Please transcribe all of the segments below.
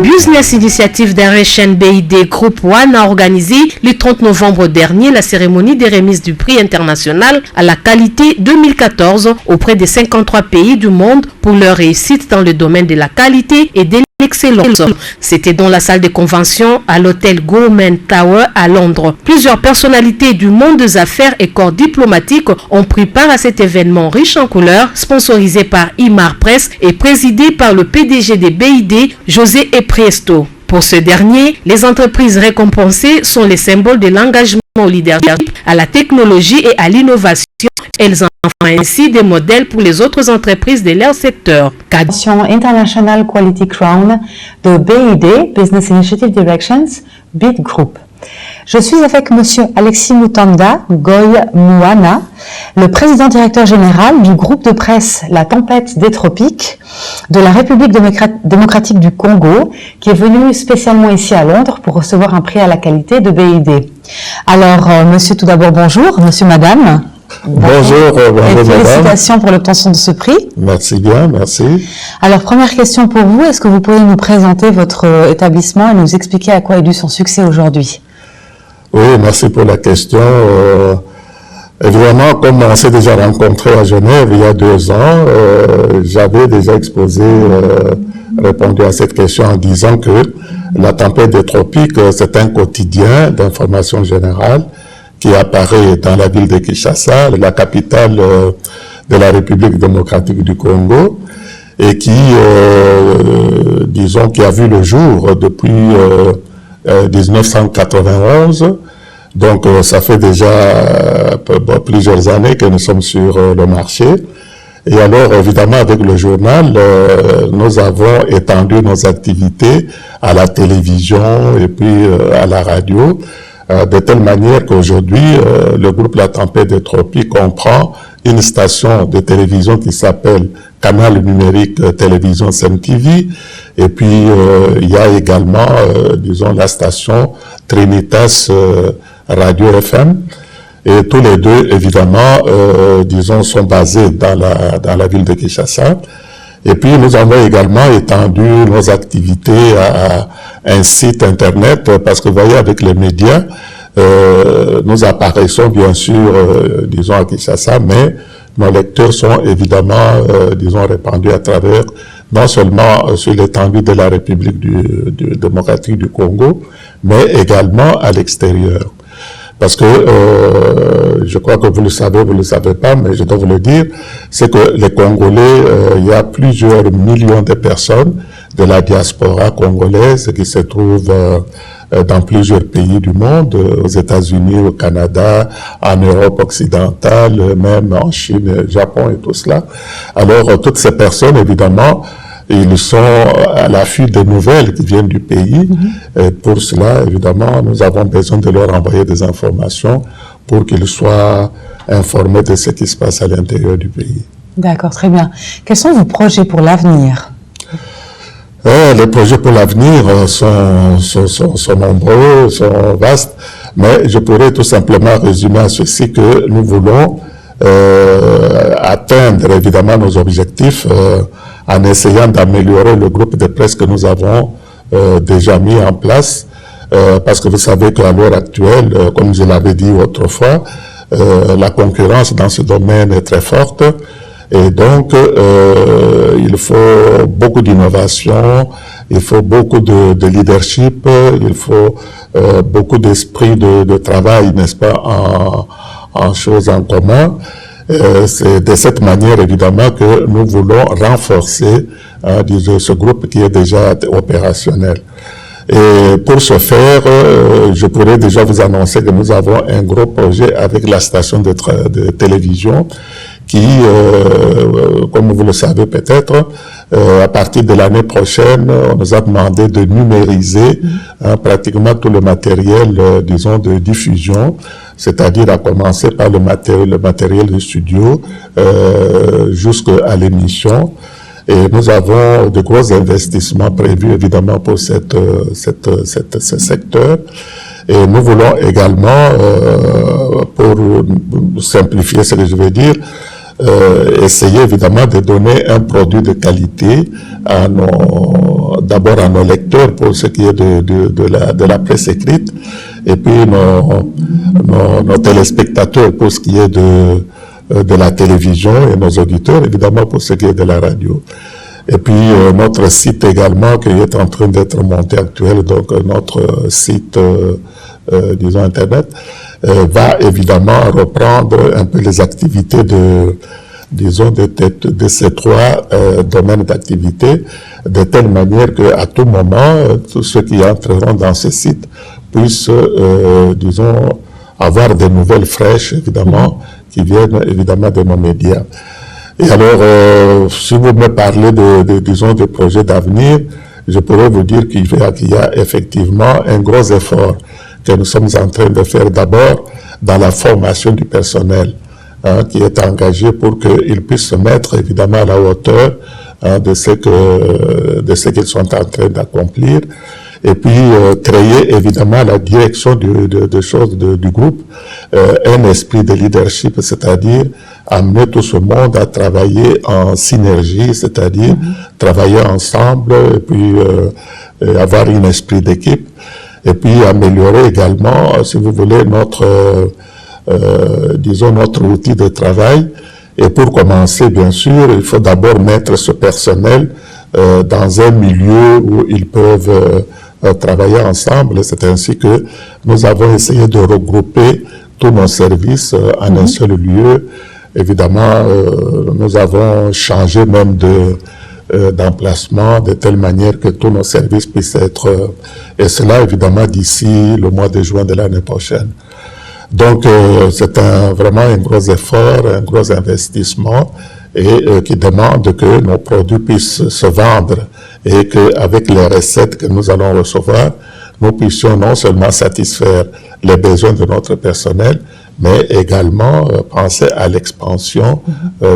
Business Initiative Direction BID Group One a organisé le 30 novembre dernier la cérémonie des remises du prix international à la qualité 2014 auprès des 53 pays du monde pour leur réussite dans le domaine de la qualité et de l'excellence. C'était dans la salle de convention à l'hôtel Gorman Tower à Londres. Plusieurs personnalités du monde des affaires et corps diplomatiques ont pris part à cet événement riche en couleurs, sponsorisé par Imar Press et présidé par le PDG des BID, José Epriesto. Pour ce dernier, les entreprises récompensées sont les symboles de l'engagement au leadership, à la technologie et à l'innovation. Elles en font ainsi des modèles pour les autres entreprises de leur secteur. International Quality Crown de BID, Business Initiative Directions, BID Group. Je suis avec Monsieur Alexis Mutanda Goy Mouana, le président directeur général du groupe de presse La Tempête des Tropiques de la République démocratique du Congo, qui est venu spécialement ici à Londres pour recevoir un prix à la qualité de BID. Alors, monsieur, tout d'abord, bonjour, monsieur, madame. Bonjour, et félicitations pour l'obtention de ce prix. Merci bien, merci. Alors, première question pour vous, est-ce que vous pouvez nous présenter votre établissement et nous expliquer à quoi est dû son succès aujourd'hui? Oui, merci pour la question. Évidemment, comme on s'est déjà rencontré à Genève il y a 2 ans, j'avais déjà exposé, répondu à cette question en disant que la tempête des tropiques, c'est un quotidien d'information générale qui apparaît dans la ville de Kinshasa, la capitale de la République démocratique du Congo, et qui, disons, qui a vu le jour depuis 1991. Donc, ça fait déjà plusieurs années que nous sommes sur le marché. Et alors, évidemment, avec le journal, nous avons étendu nos activités à la télévision et puis à la radio, de telle manière qu'aujourd'hui, le groupe La Tempête des Tropiques comprend une station de télévision qui s'appelle Canal numérique télévision CMTV, et puis il y a également, disons, la station Trinitas Radio FM, et tous les deux, évidemment, disons, sont basés dans la ville de Kinshasa. Et puis, nous avons également étendu nos activités à un site Internet, parce que, vous voyez, avec les médias, nous apparaissons, bien sûr, disons, à Kinshasa, mais nos lecteurs sont évidemment, disons, répandus à travers, non seulement sur l'étendue de la République démocratique du Congo, mais également à l'extérieur. Parce que, je crois que vous le savez pas, mais je dois vous le dire, c'est que les Congolais, il y a plusieurs millions de personnes de la diaspora congolaise qui se trouvent dans plusieurs pays du monde, aux États-Unis, au Canada, en Europe occidentale, même en Chine, Japon et tout cela. Alors, toutes ces personnes, évidemment, ils sont à l'affût des nouvelles qui viennent du pays. Et pour cela, évidemment, nous avons besoin de leur envoyer des informations pour qu'ils soient informés de ce qui se passe à l'intérieur du pays. D'accord, très bien. Quels sont vos projets pour l'avenir? Les projets pour l'avenir sont nombreux, sont vastes, mais je pourrais tout simplement résumer à ceci que nous voulons atteindre évidemment nos objectifs en essayant d'améliorer le groupe de presse que nous avons déjà mis en place, parce que vous savez qu'à l'heure actuelle, comme je l'avais dit autrefois, la concurrence dans ce domaine est très forte, et donc il faut beaucoup d'innovation, il faut beaucoup de leadership, il faut beaucoup d'esprit de travail, n'est-ce pas, en choses en commun. C'est de cette manière, évidemment, que nous voulons renforcer disons, ce groupe qui est déjà opérationnel. Et pour ce faire, je pourrais déjà vous annoncer que nous avons un gros projet avec la station de télévision qui, comme vous le savez peut-être, à partir de l'année prochaine, on nous a demandé de numériser pratiquement tout le matériel, disons, de diffusion, c'est-à-dire à commencer par le matériel de studio jusqu'à l'émission. Et nous avons de gros investissements prévus, évidemment, pour ce secteur. Et nous voulons également, pour simplifier ce que je veux dire, essayer évidemment de donner un produit de qualité d'abord à nos lecteurs pour ce qui est de la presse écrite, et puis nos téléspectateurs pour ce qui est de la télévision, et nos auditeurs évidemment pour ce qui est de la radio. Et puis notre site également qui est en train d'être monté actuel, donc notre site disons internet, va évidemment reprendre un peu les activités de ces trois domaines d'activité, de telle manière qu'à tout moment, tous ceux qui entreront dans ce site puissent, disons, avoir des nouvelles fraîches, évidemment, qui viennent évidemment de nos médias. Et alors, si vous me parlez disons, de projets d'avenir, je pourrais vous dire qu'il y a effectivement un gros effort que nous sommes en train de faire d'abord dans la formation du personnel, qui est engagé pour qu'ils puissent se mettre évidemment à la hauteur de ce qu'ils sont en train d'accomplir, et puis créer évidemment la direction de choses du groupe, un esprit de leadership, c'est-à-dire amener tout ce monde à travailler en synergie, c'est-à-dire travailler ensemble, et puis avoir un esprit d'équipe, et puis améliorer également, si vous voulez, disons notre outil de travail. Et pour commencer, bien sûr, il faut d'abord mettre ce personnel dans un milieu où ils peuvent travailler ensemble. C'est ainsi que nous avons essayé de regrouper tous nos services en un seul lieu. Évidemment, nous avons changé même d'emplacement de telle manière que tous nos services puissent être, et cela évidemment d'ici le mois de juin de l'année prochaine. Donc c'est vraiment un gros effort, un gros investissement, et qui demande que nos produits puissent se vendre, et qu'avec les recettes que nous allons recevoir, nous puissions non seulement satisfaire les besoins de notre personnel, mais également penser à l'expansion,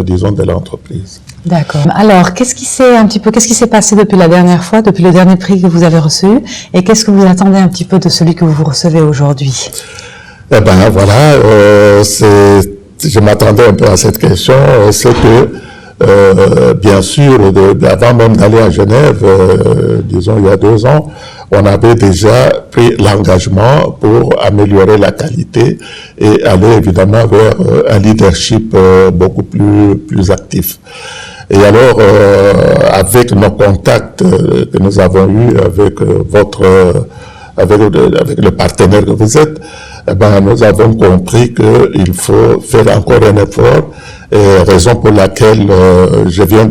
disons, de l'entreprise. D'accord. Alors, qu'est-ce qui s'est passé depuis la dernière fois, depuis le dernier prix que vous avez reçu, et qu'est-ce que vous attendez un petit peu de celui que vous recevez aujourd'hui? Eh ben voilà, je m'attendais un peu à cette question. C'est que, bien sûr, avant même d'aller à Genève, disons il y a 2 ans, on avait déjà pris l'engagement pour améliorer la qualité et aller évidemment vers un leadership beaucoup plus actif. Et alors, avec nos contacts que nous avons eus avec avec le partenaire que vous êtes, eh ben, nous avons compris qu'il faut faire encore un effort, et raison pour laquelle je viens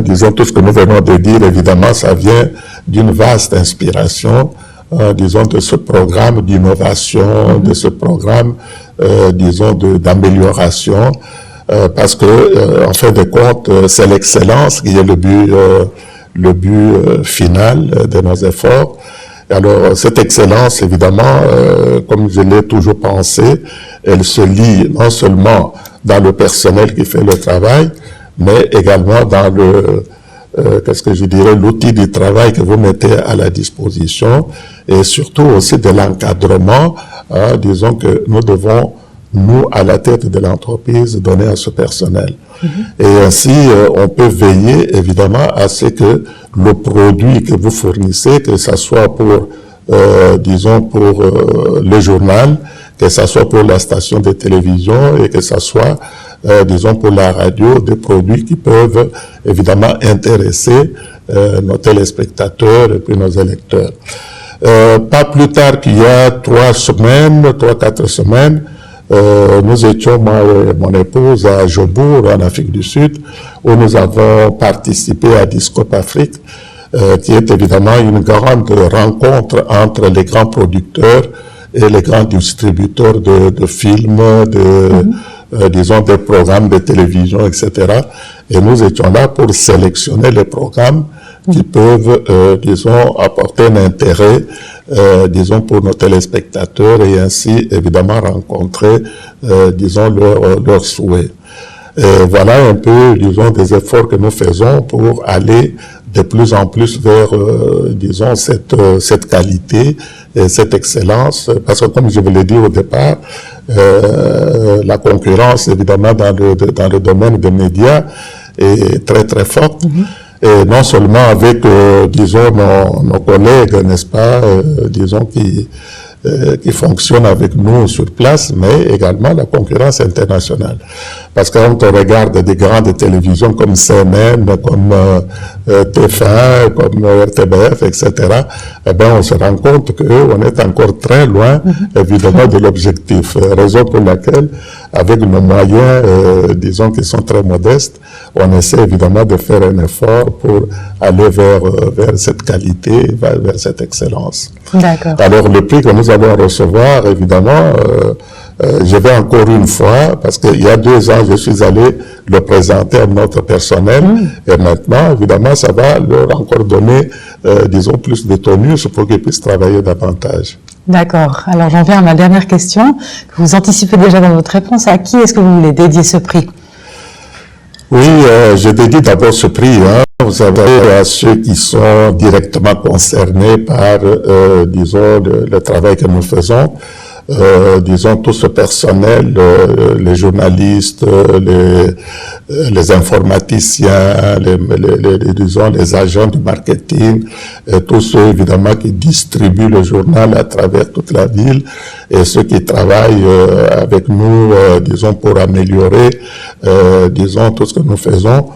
disons, tout ce que nous venons de dire, évidemment, ça vient d'une vaste inspiration, disons, de ce programme d'innovation, de ce programme, disons, d'amélioration, parce que, en fin de compte, c'est l'excellence qui est le but final de nos efforts. Alors, cette excellence, évidemment, comme je l'ai toujours pensé, elle se lie non seulement dans le personnel qui fait le travail, mais également dans l'outil du travail que vous mettez à la disposition, et surtout aussi de l'encadrement, disons que nous devons, nous, à la tête de l'entreprise, donner à ce personnel. Et ainsi, on peut veiller, évidemment, à ce que le produit que vous fournissez, que ce soit pour, disons, pour le journal, que ce soit pour la station de télévision, et que ce soit, disons, pour la radio, des produits qui peuvent, évidemment, intéresser nos téléspectateurs et puis nos électeurs. Pas plus tard qu'il y a 3-4 semaines, nous étions, moi et mon épouse, à Jobour, en Afrique du Sud, où nous avons participé à Discope Afrique, qui est évidemment une grande rencontre entre les grands producteurs et les grands distributeurs de films, disons, des programmes de télévision, etc. Et nous étions là pour sélectionner les programmes qui peuvent, disons, apporter un intérêt, disons, pour nos téléspectateurs, et ainsi, évidemment, rencontrer, disons, leurs souhaits. Voilà un peu, disons, des efforts que nous faisons pour aller de plus en plus vers, disons, cette qualité et cette excellence, parce que comme je vous l'ai dit au départ, la concurrence, évidemment, dans le domaine des médias est très, très forte. Et non seulement avec, disons, nos collègues, n'est-ce pas, disons, qui fonctionnent avec nous sur place, mais également la concurrence internationale. Parce que quand on regarde des grandes télévisions comme CNN, comme TF1, comme RTBF, etc., eh ben, on se rend compte qu'on est encore très loin, évidemment, de l'objectif. Raison pour laquelle, avec nos moyens, disons, qui sont très modestes, on essaie évidemment de faire un effort pour aller vers cette qualité, vers cette excellence. D'accord. Alors, le prix que nous allons recevoir, évidemment, je vais encore une fois, parce qu'il y a 2 ans, je suis allé le présenter à notre personnel, et maintenant, évidemment, ça va leur encore donner, disons, plus de tonus pour qu'ils puissent travailler davantage. D'accord. Alors, j'en viens à ma dernière question, que vous anticipez déjà dans votre réponse. À qui est-ce que vous voulez dédier ce prix? Oui, je dédie d'abord ce prix, vous savez, à ceux qui sont directement concernés par, disons, le travail que nous faisons. Disons, tout ce personnel, les journalistes, les informaticiens, disons, les agents du marketing, tous ceux, évidemment, qui distribuent le journal à travers toute la ville, et ceux qui travaillent avec nous, disons, pour améliorer, disons, tout ce que nous faisons.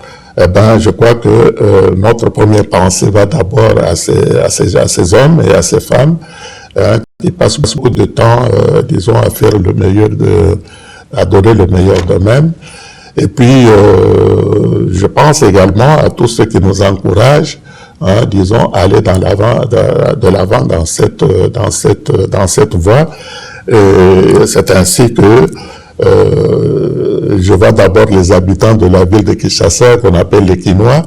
Eh ben, je crois que notre première pensée va d'abord à ces hommes et à ces femmes, qui passent beaucoup de temps, disons, à faire le meilleur à donner le meilleur d'eux-mêmes. Et puis, je pense également à tous ceux qui nous encouragent, disons, à aller de l'avant dans cette voie. Et c'est ainsi que je vois d'abord les habitants de la ville de Kinshasa, qu'on appelle les Kinois,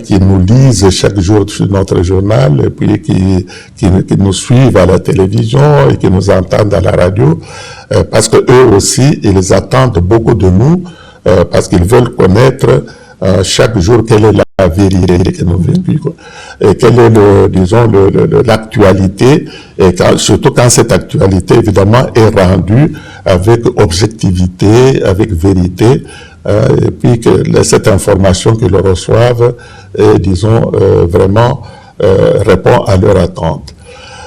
qui nous lisent chaque jour sur notre journal, et puis qui nous suivent à la télévision et qui nous entendent à la radio, parce que eux aussi, ils attendent beaucoup de nous, parce qu'ils veulent connaître chaque jour quelle est la vérité que nous vivons, et quelle est disons, l'actualité, et surtout quand cette actualité, évidemment, est rendue avec objectivité, avec vérité, et puis que cette information qu'ils reçoivent, disons, vraiment répond à leur attente.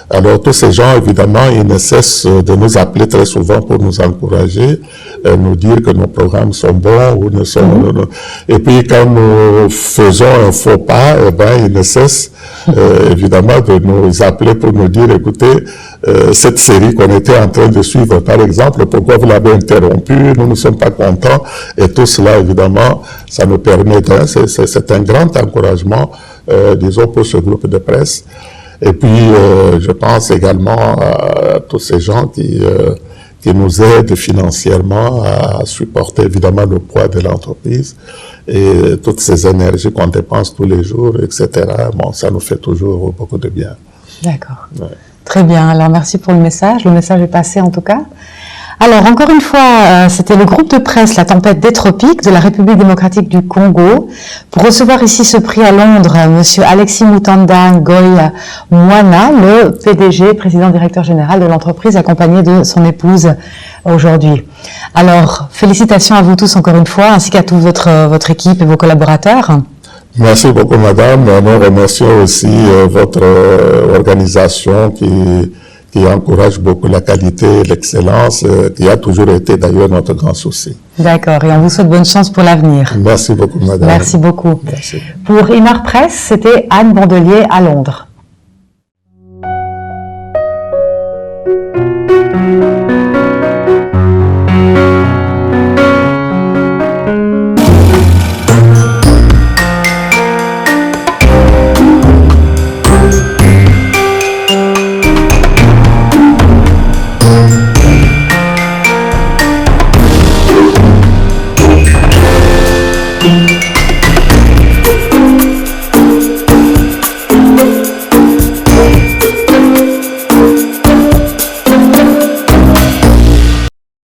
Alors, tous ces gens, évidemment, ils ne cessent de nous appeler très souvent pour nous encourager, nous dire que nos programmes sont bons, ou ne sont, et puis quand nous faisons un faux pas, eh ben, ils ne cessent, évidemment, de nous appeler pour nous dire, écoutez, cette série qu'on était en train de suivre, par exemple, pourquoi vous l'avez interrompue, nous ne sommes pas contents, et tout cela, évidemment, ça nous permet, c'est un grand encouragement, disons, pour ce groupe de presse. Et puis, je pense également à tous ces gens qui nous aident financièrement à supporter évidemment le poids de l'entreprise et toutes ces énergies qu'on dépense tous les jours, etc. Bon, ça nous fait toujours beaucoup de bien. D'accord. Ouais. Très bien. Alors, merci pour le message. Le message est passé en tout cas. Alors, encore une fois, c'était le groupe de presse La Tempête des Tropiques de la République démocratique du Congo. Pour recevoir ici ce prix à Londres, Monsieur Alexis Mutanda Ngoy Mwana, le PDG, président directeur général de l'entreprise, accompagné de son épouse aujourd'hui. Alors, félicitations à vous tous encore une fois, ainsi qu'à toute votre équipe et vos collaborateurs. Merci beaucoup, madame. Nous remercions aussi votre organisation qui encourage beaucoup la qualité et l'excellence, qui a toujours été d'ailleurs notre grand souci. D'accord, et on vous souhaite bonne chance pour l'avenir. Merci beaucoup, madame. Merci beaucoup. Merci. Pour Imar Presse, c'était Anne Bondelier à Londres.